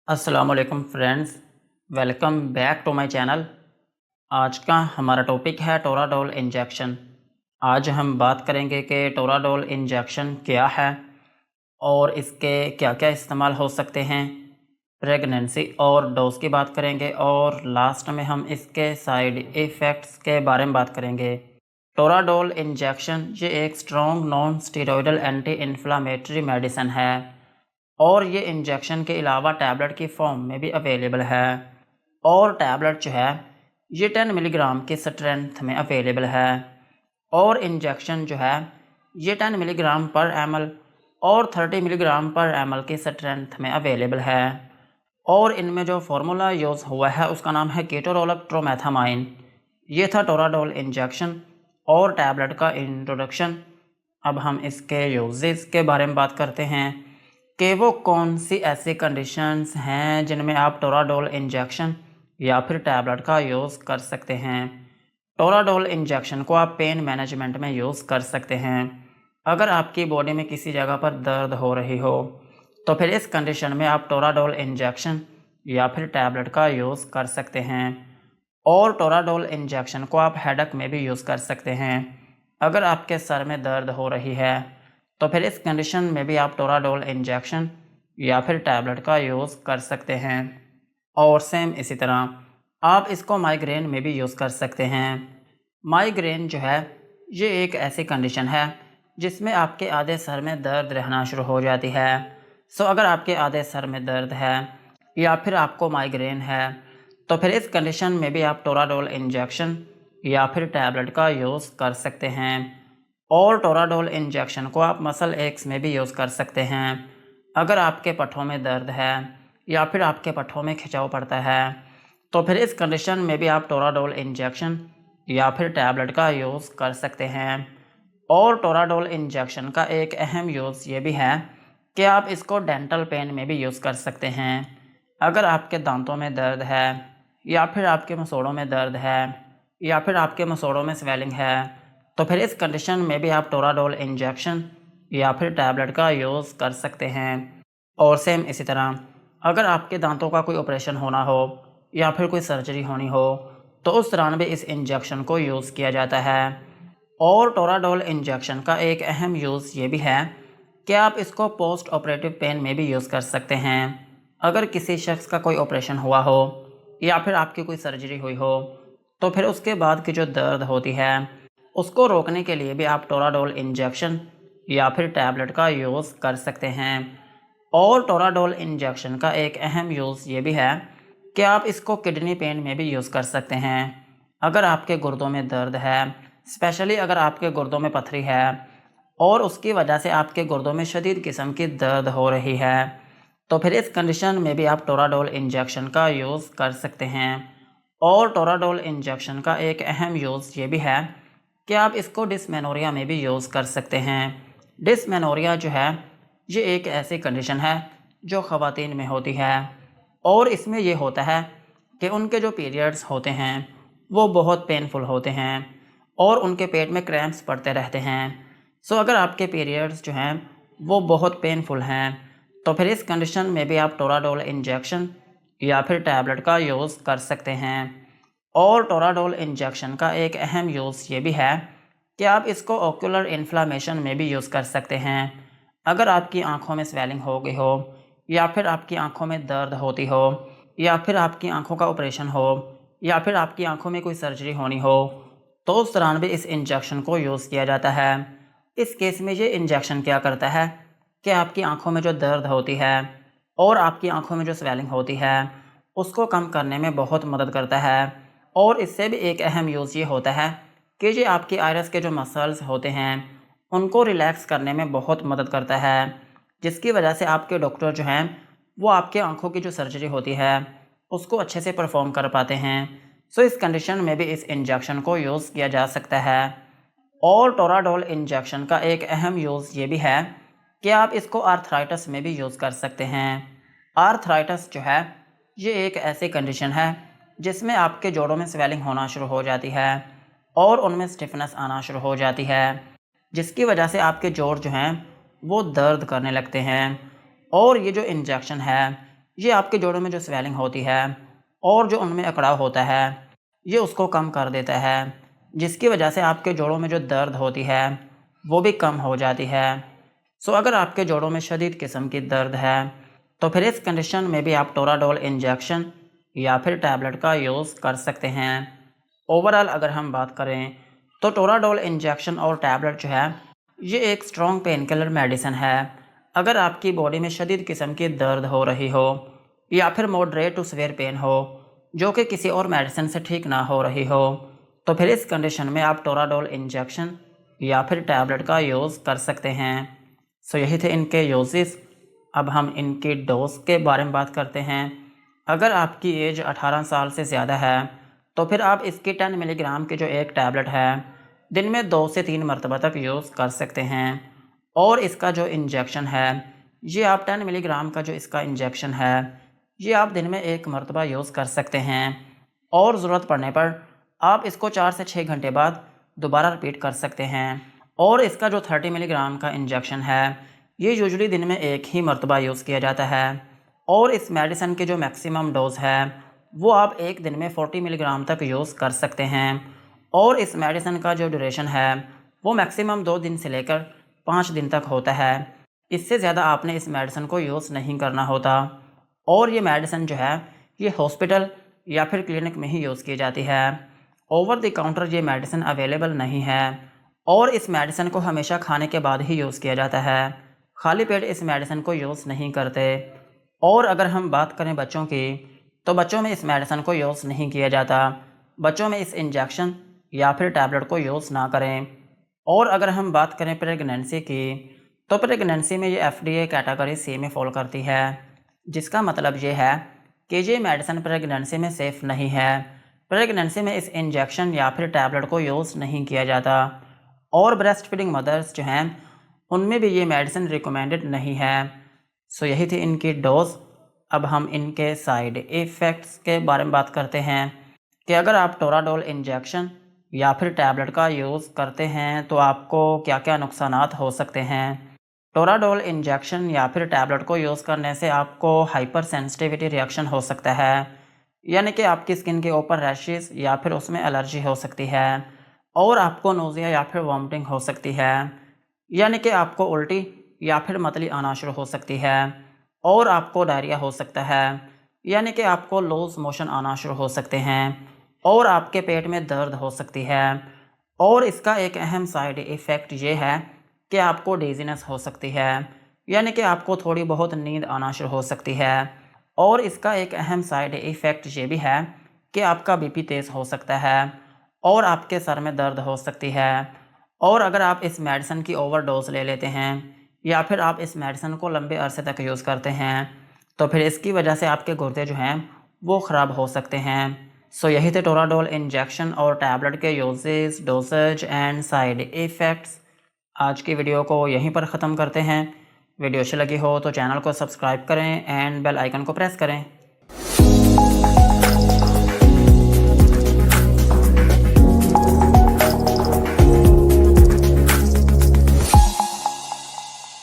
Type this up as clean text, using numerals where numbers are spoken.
अस्सलामुअलैकुम friends, welcome back to my channel. आज का हमारा टॉपिक है टोराडोल इंजेक्शन। आज हम बात करेंगे कि टोराडोल इंजेक्शन क्या है और इसके क्या क्या इस्तेमाल हो सकते हैं। प्रेगनेंसी और डोज की बात करेंगे और लास्ट में हम इसके साइड इफ़ेक्ट्स के बारे में बात करेंगे। टोराडोल इंजेक्शन ये एक strong non steroidal anti inflammatory medicine है और ये इंजेक्शन के अलावा टैबलेट की फॉर्म में भी अवेलेबल है। और टैबलेट जो है ये 10 मिलीग्राम की स्ट्रेंथ में अवेलेबल है और इंजेक्शन जो है ये 10 मिलीग्राम पर एमएल और 30 मिलीग्राम पर एमएल की स्ट्रेंथ में अवेलेबल है। और इनमें जो फार्मूला यूज़ हुआ है उसका नाम है केटोरोलेक्ट्रोमेथामाइन। ये था टोराडोल इंजेक्शन और टैबलेट का इंट्रोडक्शन। अब हम इसके यूजेस के बारे में बात करते हैं कि वो कौन सी ऐसी कंडीशंस हैं जिनमें आप टोराडोल इंजेक्शन या फिर टैबलेट का यूज़ कर सकते हैं। टोराडोल इंजेक्शन को आप पेन मैनेजमेंट में यूज़ कर सकते हैं। अगर आपकी बॉडी में किसी जगह पर दर्द हो रही हो तो फिर इस कंडीशन में आप टोराडोल इंजेक्शन या फिर टैबलेट का यूज़ कर सकते हैं। और टोराडोल इंजेक्शन को आप हेडेक में भी यूज़ कर सकते हैं। अगर आपके सर में दर्द हो रही है तो फिर इस कंडीशन में भी आप टोराडोल इंजेक्शन या फिर टैबलेट का यूज़ कर सकते हैं। और सेम इसी तरह आप इसको माइग्रेन में भी यूज़ कर सकते हैं। माइग्रेन जो है ये एक ऐसी कंडीशन है जिसमें आपके आधे सर में दर्द रहना शुरू हो जाती है। सो अगर आपके आधे सर में दर्द है या फिर आपको माइग्रेन है तो फिर इस कंडीशन में भी आप टोराडोल इंजेक्शन या फिर टैबलेट का यूज़ कर सकते हैं। और टोराडोल इंजेक्शन को आप मसल एक्स में भी यूज़ कर सकते हैं। अगर आपके पट्ठों में दर्द है या फिर आपके पट्ठों में खिंचाव पड़ता है तो फिर इस कंडीशन में भी आप टोराडोल इंजेक्शन या फिर टैबलेट का यूज़ कर सकते हैं। और टोराडोल इंजेक्शन का एक अहम यूज़ ये भी है कि आप इसको डेंटल पेन में भी यूज़ कर सकते हैं। अगर आपके दांतों में दर्द है या फिर आपके मसूड़ों में दर्द है या फिर आपके मसूड़ों में स्वेलिंग है तो फिर इस कंडीशन में भी आप टोराडोल इंजेक्शन या फिर टैबलेट का यूज़ कर सकते हैं। और सेम इसी तरह अगर आपके दांतों का कोई ऑपरेशन होना हो या फिर कोई सर्जरी होनी हो तो उस दौरान भी इस इंजेक्शन को यूज़ किया जाता है। और टोराडोल इंजेक्शन का एक अहम यूज़ ये भी है कि आप इसको पोस्ट ऑपरेटिव पेन में भी यूज़ कर सकते हैं। अगर किसी शख्स का कोई ऑपरेशन हुआ हो या फिर आपकी कोई सर्जरी हुई हो तो फिर उसके बाद की जो दर्द होती है उसको रोकने के लिए भी आप टोराडोल इंजेक्शन या फिर टैबलेट का यूज़ कर सकते हैं। और टोराडोल इंजेक्शन का एक अहम यूज़ ये भी है कि आप इसको किडनी पेन में भी यूज़ कर सकते हैं। अगर आपके गुर्दों में दर्द है, स्पेशली अगर आपके गुर्दों में पथरी है और उसकी वजह से आपके गुर्दों में शदीद किस्म की दर्द हो रही है तो फिर इस कंडीशन में भी आप टोराडोल इंजेक्शन का यूज़ कर सकते हैं। और टोराडोल इंजेक्शन का एक अहम यूज़ ये भी है कि आप इसको डिसमेनोरिया में भी यूज़ कर सकते हैं। डिसमेनोरिया जो है ये एक ऐसी कंडीशन है जो ख़वातीन में होती है और इसमें ये होता है कि उनके जो पीरियड्स होते हैं वो बहुत पेनफुल होते हैं और उनके पेट में क्रैम्प्स पड़ते रहते हैं। सो अगर आपके पीरियड्स जो हैं वो बहुत पेनफुल हैं तो फिर इस कंडीशन में भी आप टोराडोल इंजेक्शन या फिर टैबलेट का यूज़ कर सकते हैं। और टोराडोल इंजेक्शन का एक अहम यूज़ ये भी है कि आप इसको ओक्यूलर इन्फ्लामेशन में भी यूज़ कर सकते हैं। अगर आपकी आंखों में स्वेलिंग हो गई हो या फिर आपकी आंखों में दर्द होती हो या फिर आपकी आंखों का ऑपरेशन हो या फिर आपकी आंखों में कोई सर्जरी होनी हो तो उस दौरान भी इस इंजेक्शन को यूज़ किया जाता है। इस केस में ये इंजेक्शन क्या करता है कि आपकी आंखों में जो दर्द होती है और आपकी आंखों में जो स्वेलिंग होती है उसको कम करने में बहुत मदद करता है। और इससे भी एक अहम यूज़ ये होता है कि ये आपकी आइरिस के जो मसल्स होते हैं उनको रिलैक्स करने में बहुत मदद करता है, जिसकी वजह से आपके डॉक्टर जो हैं वो आपके आंखों की जो सर्जरी होती है उसको अच्छे से परफॉर्म कर पाते हैं। सो इस कंडीशन में भी इस इंजेक्शन को यूज़ किया जा सकता है। और टोराडोल इंजेक्शन का एक अहम यूज़ ये भी है कि आप इसको आर्थराइटिस में भी यूज़ कर सकते हैं। आर्थराइटिस जो है ये एक ऐसी कंडीशन है जिसमें आपके जोड़ों में स्वेलिंग होना शुरू हो जाती है और उनमें स्टिफनेस आना शुरू हो जाती है, जिसकी वजह से आपके जोड़ जो हैं वो दर्द करने लगते हैं। और ये जो इंजेक्शन है ये आपके जोड़ों में जो स्वेलिंग होती है और जो उनमें अकड़ाव होता है ये उसको कम कर देता है, जिसकी वजह से आपके जोड़ों में जो दर्द होती है वो भी कम हो जाती है। सो अगर आपके जोड़ों में शदीद किस्म की दर्द है तो फिर इस कंडीशन में भी आप टोराडोल इंजेक्शन या फिर टैबलेट का यूज़ कर सकते हैं। ओवरऑल अगर हम बात करें तो टोराडोल इंजेक्शन और टैबलेट जो है ये एक स्ट्रॉन्ग पेन किलर मेडिसिन है। अगर आपकी बॉडी में शदीद किस्म की दर्द हो रही हो या फिर मॉडरेट टू सीवियर पेन हो जो कि किसी और मेडिसिन से ठीक ना हो रही हो, तो फिर इस कंडीशन में आप टोराडोल इंजेक्शन या फिर टैबलेट का यूज़ कर सकते हैं। सो यही थे इनके यूजेस। अब हम इनकी डोज के बारे में बात करते हैं। अगर आपकी एज 18 साल से ज़्यादा है तो फिर आप इसकी 10 मिलीग्राम की जो एक टैबलेट है दिन में 2 से 3 मरतबा तक यूज़ कर सकते हैं। और इसका जो इंजेक्शन है ये आप 10 मिलीग्राम का जो इसका इंजेक्शन है ये आप दिन में 1 मरतबा यूज़ कर सकते हैं। और ज़रूरत पड़ने पर आप इसको 4 से 6 घंटे बाद दोबारा रिपीट कर सकते हैं। और इसका जो 30 मिलीग्राम का इंजेक्शन है ये यूजुअली दिन में 1 ही मरतबा यूज़ किया जाता है। और इस मेडिसिन की जो मैक्सिमम डोज है वो आप एक दिन में 40 मिलीग्राम तक यूज़ कर सकते हैं। और इस मेडिसिन का जो ड्यूरेशन है वो मैक्सिमम 2 दिन से लेकर 5 दिन तक होता है। इससे ज़्यादा आपने इस मेडिसिन को यूज़ नहीं करना होता। और ये मेडिसिन जो है ये हॉस्पिटल या फिर क्लिनिक में ही यूज़ की जाती है। ओवर द काउंटर ये मेडिसिन अवेलेबल नहीं है। और इस मेडिसिन को हमेशा खाने के बाद ही यूज़ किया जाता है, खाली पेट इस मेडिसिन को यूज़ नहीं करते। और अगर हम बात करें बच्चों की तो बच्चों में इस मेडिसिन को यूज़ नहीं किया जाता। बच्चों में इस इंजेक्शन या फिर टैबलेट को यूज़ ना करें। और अगर हम बात करें प्रेगनेंसी की तो प्रेगनेंसी में ये FDA कैटेगरी C में फॉल करती है, जिसका मतलब ये है कि ये मेडिसिन प्रेगनेंसी में सेफ़ नहीं है। प्रेगनेंसी में इस इंजेक्शन या फिर टैबलेट को यूज़ नहीं किया जाता। और ब्रेस्ट फीडिंग मदर्स जो हैं उनमें भी ये मेडिसिन रिकमेंडेड नहीं है। सो यही थी इनकी डोज। अब हम इनके साइड इफ़ेक्ट्स के बारे में बात करते हैं कि अगर आप टोराडोल इंजेक्शन या फिर टैबलेट का यूज़ करते हैं तो आपको क्या क्या नुकसानात हो सकते हैं। टोराडोल इंजेक्शन या फिर टैबलेट को यूज़ करने से आपको हाइपर सेंसिटिविटी रिएक्शन हो सकता है, यानी कि आपकी स्किन के ऊपर रैशेस या फिर उसमें एलर्जी हो सकती है। और आपको नोज़िया या फिर वॉमिटिंग हो सकती है, यानी कि आपको उल्टी या फिर मतली आना शुरू हो सकती है। और आपको डायरिया हो सकता है, यानी कि आपको लूज़ मोशन आना शुरू हो सकते हैं। और आपके पेट में दर्द हो सकती है। और इसका एक अहम साइड इफ़ेक्ट ये है कि आपको डिज़ीनेस हो सकती है, यानी कि आपको थोड़ी बहुत नींद आना शुरू हो सकती है। और इसका एक अहम साइड इफ़ेक्ट ये भी है कि आपका बीपी तेज़ हो सकता है और आपके सर में दर्द हो सकती है। और अगर आप इस मेडिसिन की ओवरडोज ले लेते हैं या फिर आप इस मेडिसिन को लंबे अरसे तक यूज़ करते हैं तो फिर इसकी वजह से आपके गुर्दे जो हैं वो ख़राब हो सकते हैं। सो यही थे टोराडोल इंजेक्शन और टैबलेट के uses, dosage and side effects. आज की वीडियो को यहीं पर ख़त्म करते हैं। वीडियो अच्छी लगी हो तो चैनल को सब्सक्राइब करें एंड बेल आइकन को प्रेस करें।